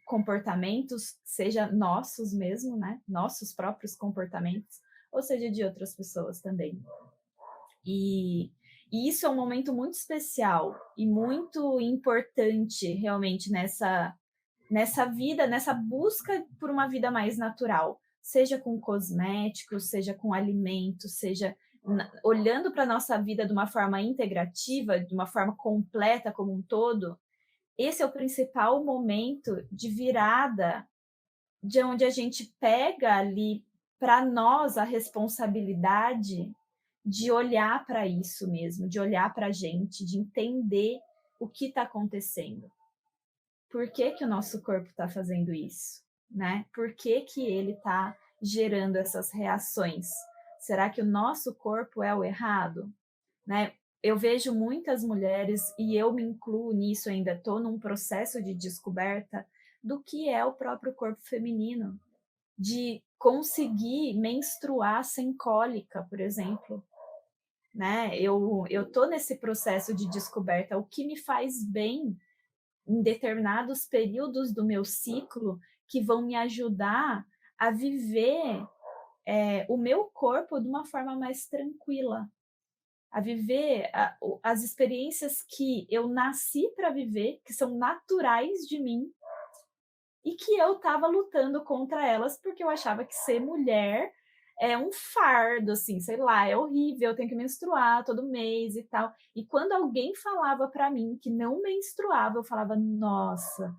comportamentos, seja nossos mesmo, né? Nossos próprios comportamentos, ou seja de outras pessoas também. E, e isso é um momento muito especial e muito importante realmente nessa vida, nessa busca por uma vida mais natural, seja com cosméticos, seja com alimentos, seja olhando para a nossa vida de uma forma integrativa, de uma forma completa como um todo. Esse é o principal momento de virada, de onde a gente pega ali para nós a responsabilidade de olhar para isso mesmo, de olhar para a gente, de entender o que está acontecendo. Por que que o nosso corpo está fazendo isso, né? Por que que ele está gerando essas reações? Será que o nosso corpo é o errado, né? Eu vejo muitas mulheres, e eu me incluo nisso, ainda estou num processo de descoberta do que é o próprio corpo feminino, de conseguir menstruar sem cólica, por exemplo, né? Eu tô nesse processo de descoberta, o que me faz bem em determinados períodos do meu ciclo que vão me ajudar a viver o meu corpo de uma forma mais tranquila, a viver as experiências que eu nasci para viver, que são naturais de mim, e que eu estava lutando contra elas porque eu achava que ser mulher é um fardo, assim, sei lá, é horrível, eu tenho que menstruar todo mês e tal. E quando alguém falava para mim que não menstruava, eu falava: "Nossa,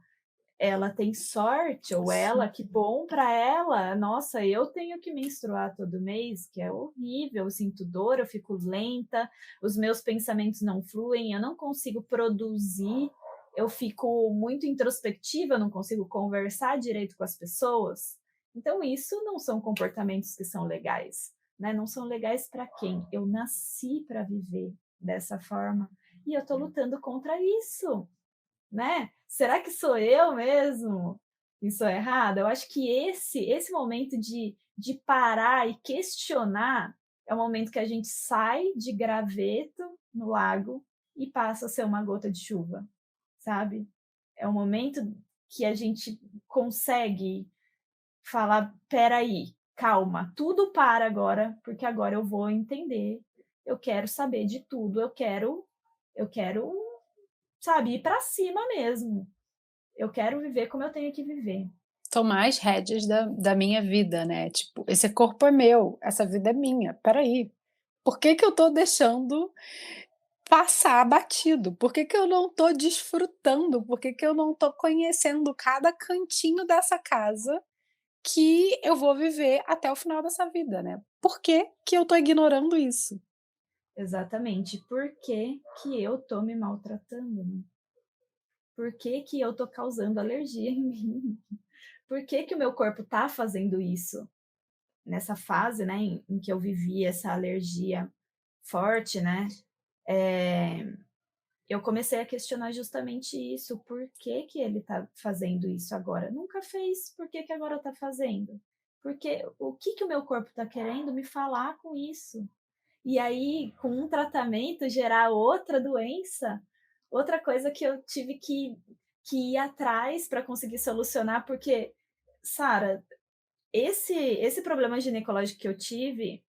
ela tem sorte", ou Sim. ela, que bom para ela. Nossa, eu tenho que menstruar todo mês, que é horrível, eu sinto dor, eu fico lenta, os meus pensamentos não fluem, eu não consigo produzir, eu fico muito introspectiva, eu não consigo conversar direito com as pessoas. Então isso não são comportamentos que são legais, né, não são legais para quem? Eu nasci para viver dessa forma, e eu estou lutando contra isso. Né? Será que sou eu mesmo que sou errada? Eu acho que esse momento de parar e questionar é o momento que a gente sai de graveto no lago e passa a ser uma gota de chuva, sabe? É o momento que a gente consegue falar: "Espera aí, calma, tudo para agora, porque agora eu vou entender, eu quero saber de tudo, eu quero, sabe, ir para cima mesmo". Eu quero viver como eu tenho que viver. Tomar as rédeas da minha vida, né, tipo, esse corpo é meu, essa vida é minha, espera aí, por que que eu tô deixando passar batido? Por que que eu não tô desfrutando? Por que que eu não tô conhecendo cada cantinho dessa casa que eu vou viver até o final dessa vida, né? Por que que eu tô ignorando isso? Exatamente. Por que que eu tô me maltratando, né? Por que que eu tô causando alergia em mim? Por que que o meu corpo tá fazendo isso? Nessa fase, né, em que eu vivi essa alergia forte, né, eh, eu comecei a questionar justamente isso, por que que ele tá fazendo isso agora? Nunca fez, por que que agora tá fazendo? Porque o que que o meu corpo tá querendo me falar com isso? E aí, com um tratamento, gerar outra doença, outra coisa que eu tive que ir atrás para conseguir solucionar, porque, Sara, esse problema ginecológico que eu tive,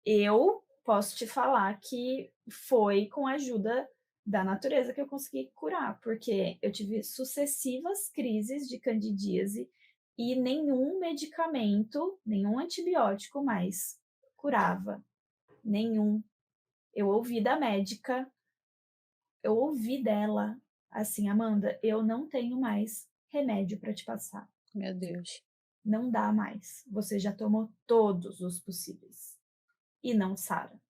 eu posso te falar que foi com a ajuda da natureza que eu consegui curar, porque eu tive sucessivas crises de candidíase e nenhum medicamento, nenhum antibiótico mais curava, nenhum. Eu ouvi da médica, eu ouvi dela, assim: "Amanda, eu não tenho mais remédio para te passar. Meu Deus. Não dá mais. Você já tomou todos os possíveis e não sara.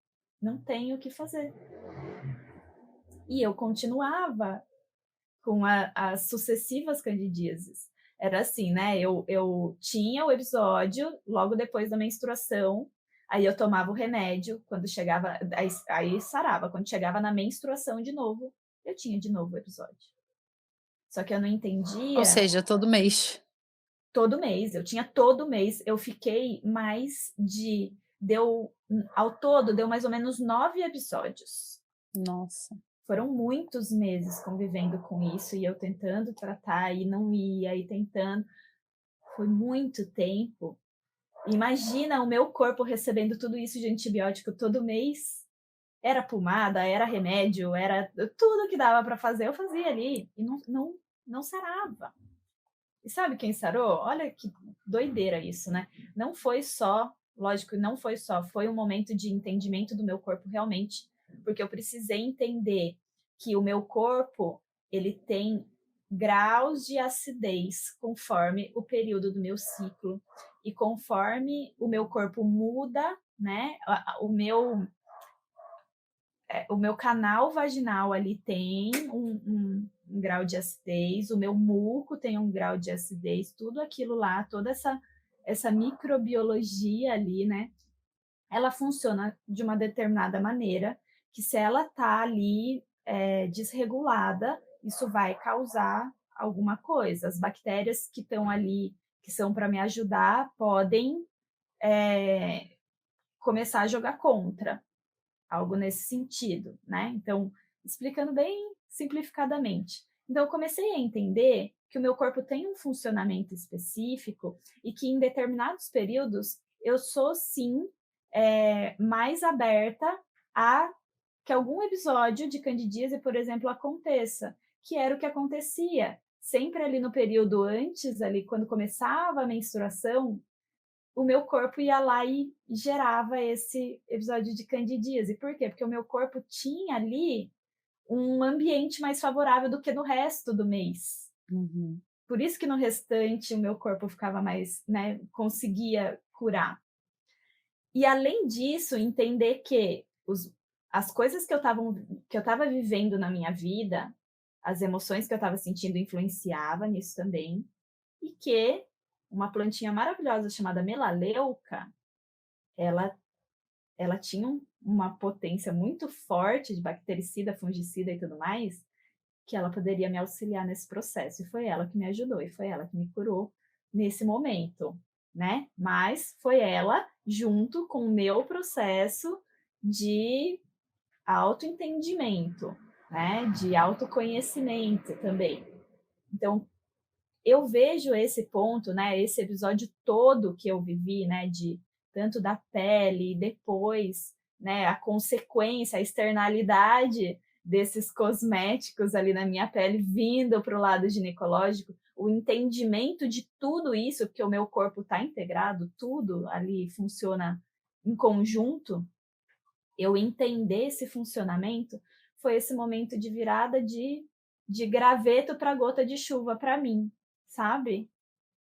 Não tem o que fazer". E eu continuava com as sucessivas candidíases. Era assim, né, eu tinha o episódio logo depois da menstruação, aí eu tomava o remédio, quando chegava aí sarava, quando chegava na menstruação de novo, eu tinha de novo o episódio. Só que eu não Ou entendia. seja, todo mês. Todo mês, eu tinha todo mês, eu fiquei mais de deu ao todo deu mais ou menos 9 episódios. Nossa. Foram muitos meses convivendo com isso e eu tentando tratar e não ia, e tentando. Foi muito tempo. Imagina o meu corpo recebendo tudo isso de antibiótico todo mês. Era pomada, era remédio, era tudo que dava para fazer, eu fazia ali e não sarava. E sabe quem sarou? Olha que doideira isso, né? Não foi só, lógico, não foi só, foi um momento de entendimento do meu corpo realmente, porque eu precisei entender que o meu corpo, ele tem graus de acidez conforme o período do meu ciclo e conforme o meu corpo muda, né? O meu canal vaginal ali tem um grau de acidez, o meu muco tem um grau de acidez, tudo aquilo lá, toda essa microbiologia ali, né? Ela funciona de uma determinada maneira, que se ela tá ali desregulada, isso vai causar alguma coisa. As bactérias que estão ali, que são para me ajudar, podem começar a jogar contra. Algo nesse sentido, né? Então, explicando bem simplificadamente. Então, eu comecei a entender que o meu corpo tem um funcionamento específico e que em determinados períodos eu sou sim mais aberta a que algum episódio de candidíase, por exemplo, aconteça, que era o que acontecia sempre ali no período antes, ali quando começava a menstruação, o meu corpo ia lá e gerava esse episódio de candidíase. Por quê? Porque o meu corpo tinha ali um ambiente mais favorável do que no resto do mês. Uhum. Por isso que no restante o meu corpo ficava mais, né, conseguia curar. E além disso, entender que as coisas que eu estava vivendo na minha vida, as emoções que eu estava sentindo influenciava nisso também, e que uma plantinha maravilhosa chamada melaleuca, ela ela tinha uma potência muito forte de bactericida, fungicida e tudo mais, que ela poderia me auxiliar nesse processo. E foi ela que me ajudou, e foi ela que me curou nesse momento, né? Mas foi ela junto com o meu processo de autoentendimento, né? De autoconhecimento também. Então, eu vejo esse ponto, né? Esse episódio todo que eu vivi, né? De tanto da pele, e depois, né? A consequência, a externalidade desses cosméticos ali na minha pele vindo para o lado ginecológico, o entendimento de tudo isso, porque o meu corpo está integrado, tudo ali funciona em conjunto. Eu entender esse funcionamento foi esse momento de virada de graveto para gota de chuva para mim, sabe?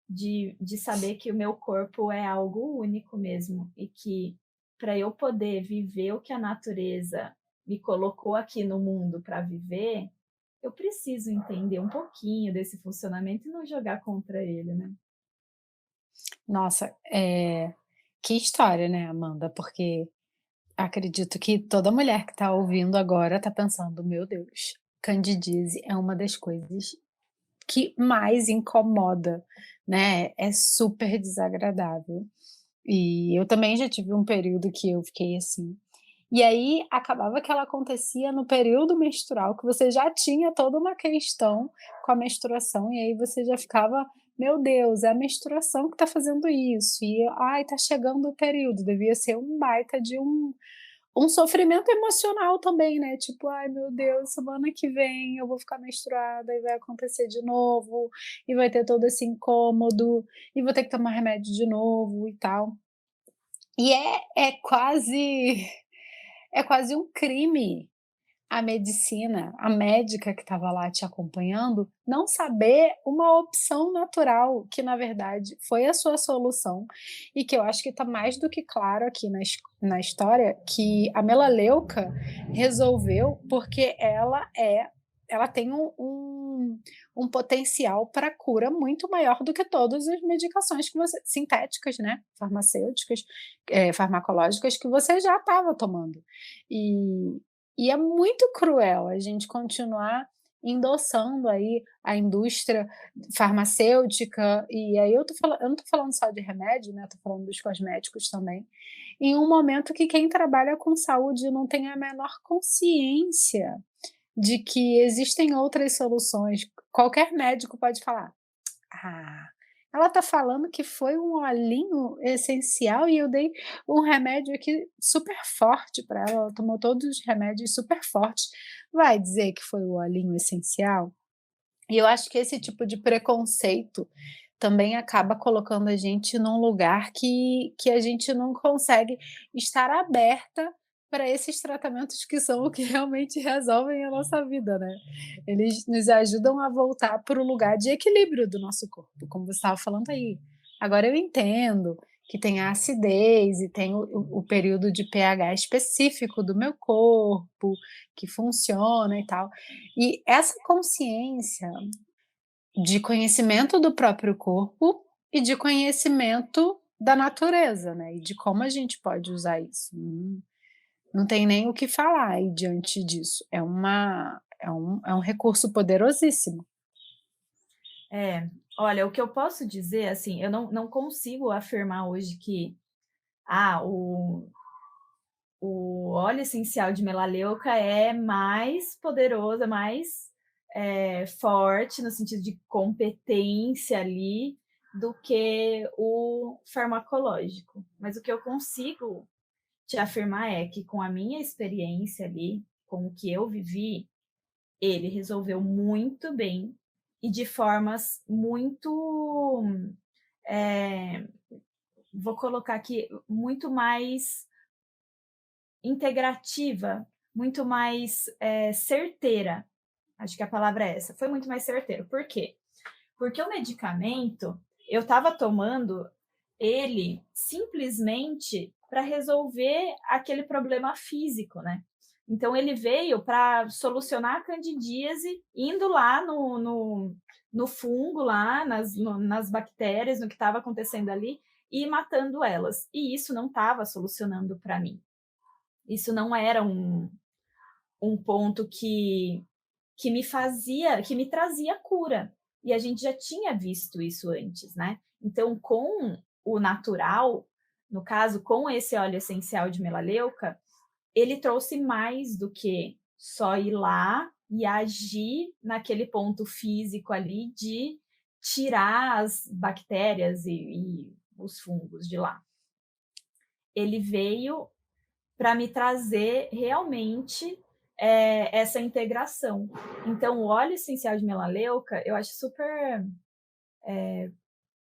De saber que o meu corpo é algo único mesmo e que para eu poder viver o que a natureza me colocou aqui no mundo para viver, eu preciso entender um pouquinho desse funcionamento e não jogar contra ele, né? Nossa, que história, né, Amanda, porque acredito que toda mulher que está ouvindo agora está pensando: "Meu Deus, candidíase é uma das coisas que mais incomoda, né, é super desagradável". E eu também já tive um período que eu fiquei assim. E aí acabava que ela acontecia no período menstrual, que você já tinha toda uma questão com a menstruação, e aí você já ficava: "Meu Deus, é a menstruação que está fazendo isso", e "Ai, tá chegando o período", devia ser um baita de um sofrimento emocional também, né, tipo: "Ai meu Deus, semana que vem eu vou ficar menstruada e vai acontecer de novo, e vai ter todo esse incômodo, e vou ter que tomar remédio de novo e tal". E é quase um crime a medicina, a médica que estava lá te acompanhando, não saber uma opção natural, que na verdade foi a sua solução, e que eu acho que está mais do que claro aqui na história, que a melaleuca resolveu, porque ela tem um potencial para cura muito maior do que todas as medicações que você sintéticas, né, farmacêuticas, farmacológicas que você já estava tomando. E e é muito cruel a gente continuar endossando aí a indústria farmacêutica, e aí eu não estou falando só de remédio, né, estou falando dos cosméticos também, em um momento que quem trabalha com saúde não tem a menor consciência de que existem outras soluções. Qualquer médico pode falar: "Ah, ela está falando que foi um olhinho essencial e eu dei um remédio aqui super forte para ela, ela tomou todos os remédios super fortes, vai dizer que foi o olhinho essencial?". E eu acho que esse tipo de preconceito também acaba colocando a gente num lugar que a gente não consegue estar aberta para esses tratamentos que são o que realmente resolvem a nossa vida, né. Eles nos ajudam a voltar para o lugar de equilíbrio do nosso corpo, como você estava falando aí. Agora eu entendo que tem a acidez e tem o período de pH específico do meu corpo, que funciona e tal. E essa consciência de conhecimento do próprio corpo e de conhecimento da natureza, né, e de como a gente pode usar isso. Não tem nem o que falar aí diante disso. É um recurso poderosíssimo. É, olha, o que eu posso dizer, assim, eu não consigo afirmar hoje que ah, o óleo essencial de melaleuca é mais poderoso, é mais forte no sentido de competência ali do que o farmacológico. Mas o que eu consigo te afirmar é que com a minha experiência ali, com o que eu vivi, ele resolveu muito bem e de formas muito, eh, vou colocar aqui, muito mais integrativa, muito mais, certeira, acho que a palavra é essa, foi muito mais certeiro. Por quê? Porque o medicamento, eu estava tomando ele simplesmente para resolver aquele problema físico, né. Então ele veio para solucionar a candidíase, indo lá no fungo lá, nas bactérias, no que estava acontecendo ali, e matando elas. E isso não estava solucionando para mim. Isso não era um ponto que me trazia cura. E a gente já tinha visto isso antes, né? Então, com o natural, no caso, com esse óleo essencial de melaleuca, ele trouxe mais do que só ir lá e agir naquele ponto físico ali de tirar as bactérias e os fungos de lá. Ele veio para me trazer realmente essa integração. Então, o óleo essencial de melaleuca, eu acho super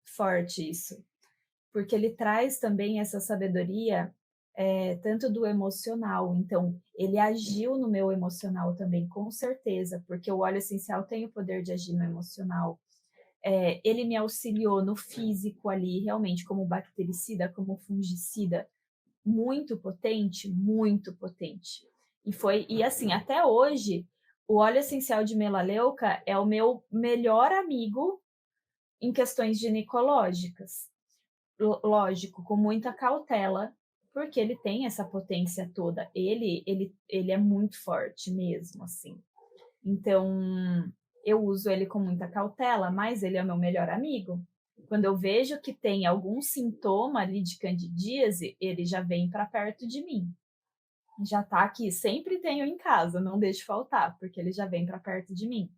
forte isso, porque ele traz também essa sabedoria, tanto do emocional. Então, ele agiu no meu emocional também, com certeza, porque o óleo essencial tem o poder de agir no emocional. Ele me auxiliou no físico ali, realmente, como bactericida, como fungicida, muito potente, muito potente. E assim, até hoje, o óleo essencial de melaleuca é o meu melhor amigo em questões ginecológicas. Lógico, com muita cautela, porque ele tem essa potência toda. Ele é muito forte mesmo, assim. Então, eu uso ele com muita cautela, mas ele é meu melhor amigo. Quando eu vejo que tem algum sintoma ali de candidíase, ele já vem para perto de mim. Já está aqui, sempre tenho em casa, não deixo faltar, porque ele já vem para perto de mim.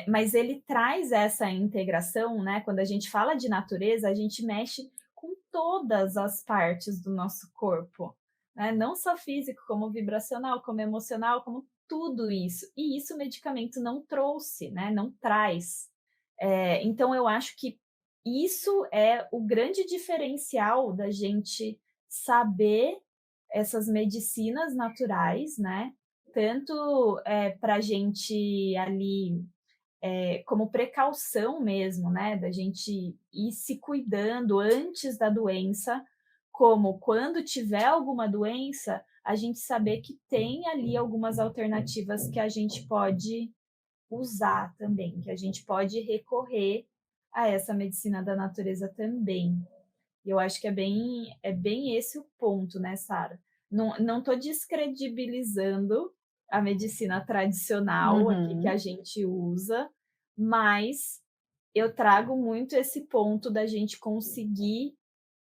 Mas ele traz essa integração, né? Quando a gente fala de natureza, a gente mexe com todas as partes do nosso corpo, né? Não só físico, como vibracional, como emocional, como tudo isso. E isso o medicamento não trouxe, né? Não traz. Então eu acho que isso é o grande diferencial da gente saber essas medicinas naturais, né? Tanto para a gente ali como precaução mesmo, né, da gente ir se cuidando antes da doença, como quando tiver alguma doença, a gente saber que tem ali algumas alternativas que a gente pode usar também, que a gente pode recorrer a essa medicina da natureza também. E eu acho que é bem esse o ponto, né, Sara? Não estou descredibilizando a medicina tradicional aqui que Uhum. a gente usa, mas eu trago muito esse ponto da gente conseguir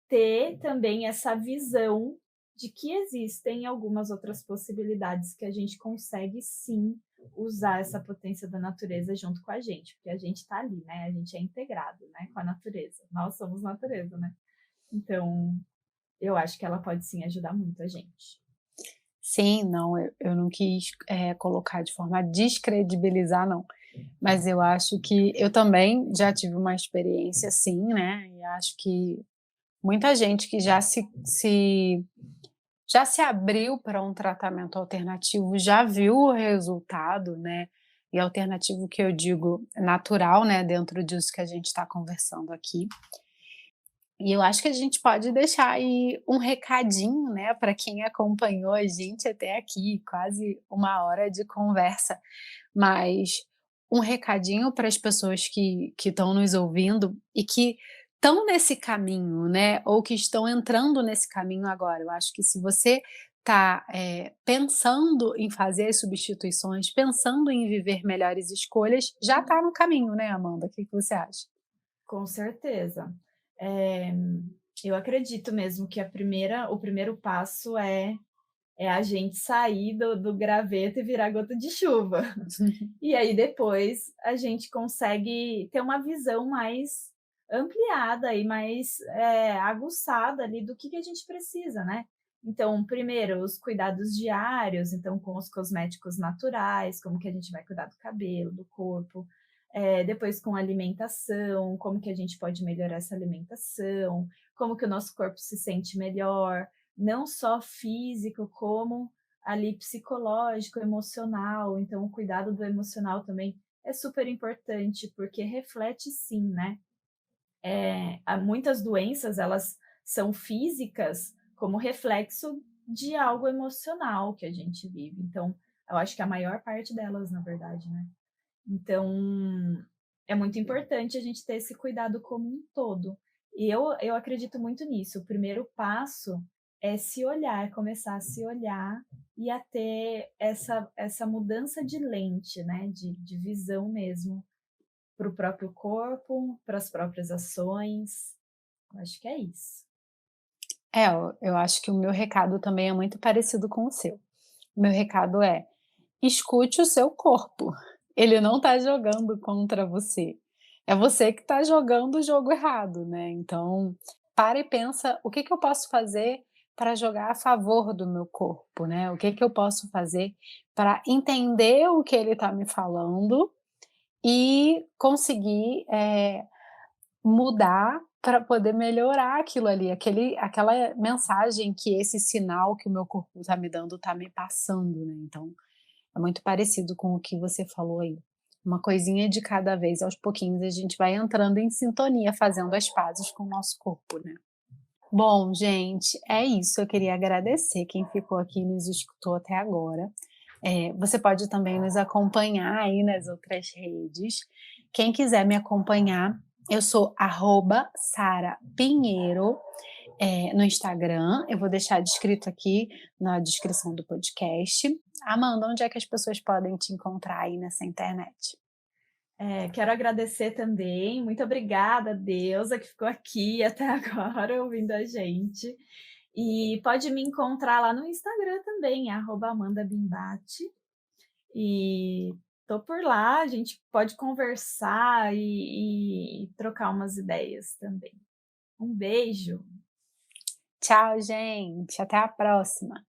ter também essa visão de que existem algumas outras possibilidades que a gente consegue sim usar essa potência da natureza junto com a gente, porque a gente está ali, né? A gente é integrado, né, com a natureza. Nós somos natureza, né? Então, eu acho que ela pode sim ajudar muito a gente. Sim, não, eu não quis, colocar de forma a descredibilizar não, mas eu acho que eu também já tive uma experiência assim, né, e acho que muita gente que já se abriu para um tratamento alternativo, já viu o resultado, né, e alternativo que eu digo natural, né, dentro disso que a gente está conversando aqui. E eu acho que a gente pode deixar aí um recadinho, né, para quem acompanhou a gente até aqui, quase uma hora de conversa, mas um recadinho para as pessoas que estão nos ouvindo e que estão nesse caminho, né, ou que estão entrando nesse caminho agora. Eu acho que se você está pensando em fazer as substituições, pensando em viver melhores escolhas, já está no caminho, né, Amanda? O que você acha? Com certeza. Eh, eu acredito mesmo que o primeiro passo é a gente sair do graveto e virar gota de chuva. E aí depois a gente consegue ter uma visão mais ampliada e mais, aguçada ali do que a gente precisa, né. Então, primeiro, os cuidados diários, então com os cosméticos naturais, como que a gente vai cuidar do cabelo, do corpo, depois com alimentação, como que a gente pode melhorar essa alimentação, como que o nosso corpo se sente melhor, não só físico, como ali psicológico, emocional. Então, o cuidado do emocional também é super importante, porque reflete sim, né? Há muitas doenças, elas são físicas como reflexo de algo emocional que a gente vive. Então, eu acho que a maior parte delas, na verdade, né? Então, é muito importante a gente ter esse cuidado como um todo. E eu acredito muito nisso. O primeiro passo é se olhar, começar a se olhar e a ter essa mudança de lente, né? De visão mesmo, para o próprio corpo, para as próprias ações. Eu acho que é isso. É, eu acho que o meu recado também é muito parecido com o seu. O meu recado é: escute o seu corpo. Ele não está jogando contra você. É você que está jogando o jogo errado, né. Então, para e pensa: "O que que eu posso fazer para jogar a favor do meu corpo, né? O que que eu posso fazer para entender o que ele está me falando e conseguir, mudar para poder melhorar aquilo ali, aquela mensagem que esse sinal que o meu corpo está me dando, está me passando, né". Então, é muito parecido com o que você falou aí. Uma coisinha de cada vez, aos pouquinhos a gente vai entrando em sintonia, fazendo as pazes com o nosso corpo, né. Bom, gente, é isso, eu queria agradecer quem ficou aqui e nos escutou até agora. Você pode também nos acompanhar aí nas outras redes. Quem quiser me acompanhar, eu sou @Sara Pinheiro, no Instagram, eu vou deixar descrito aqui na descrição do podcast. Amanda, onde é que as pessoas podem te encontrar aí nessa internet? Quero agradecer também, muito obrigada, a Deusa, que ficou aqui até agora ouvindo a gente. E pode me encontrar lá no Instagram também, @AmandaBimbate. E tô por lá, a gente pode conversar e trocar umas ideias também. Um beijo. Tchau, gente, até a próxima.